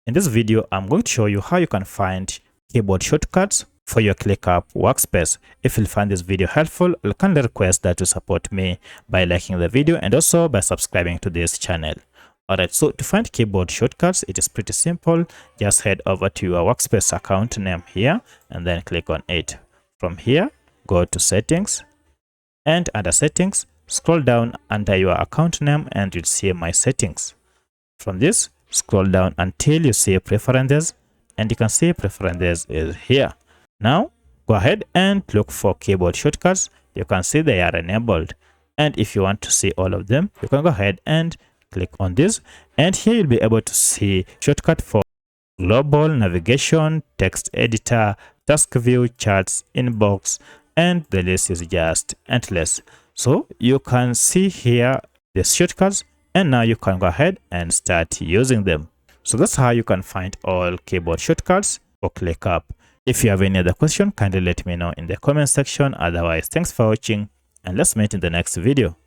In this video, I'm going to show you how you can find keyboard shortcuts for your ClickUp Workspace. If you find this video helpful, I'll kindly request that you support me by liking the video and also by subscribing to this channel. Alright, so to find keyboard shortcuts, it is pretty simple. Just head over to your Workspace account name here and then click on it. From here, go to Settings, and under Settings, scroll down under your account name and you'll see My Settings. From this, scroll down until you see Preferences, and you can see Preferences is here. Now, go ahead and look for keyboard shortcuts. You can see they are enabled. And if you want to see all of them, you can go ahead and click on this. And here you'll be able to see shortcut for global navigation, text editor, task view, charts, inbox, and the list is just endless. So you can see here the shortcuts, and now you can go ahead and start using them. So that's how you can find all keyboard shortcuts for ClickUp. If you have any other question, kindly let me know in the comment section. Otherwise, thanks for watching and let's meet in the next video.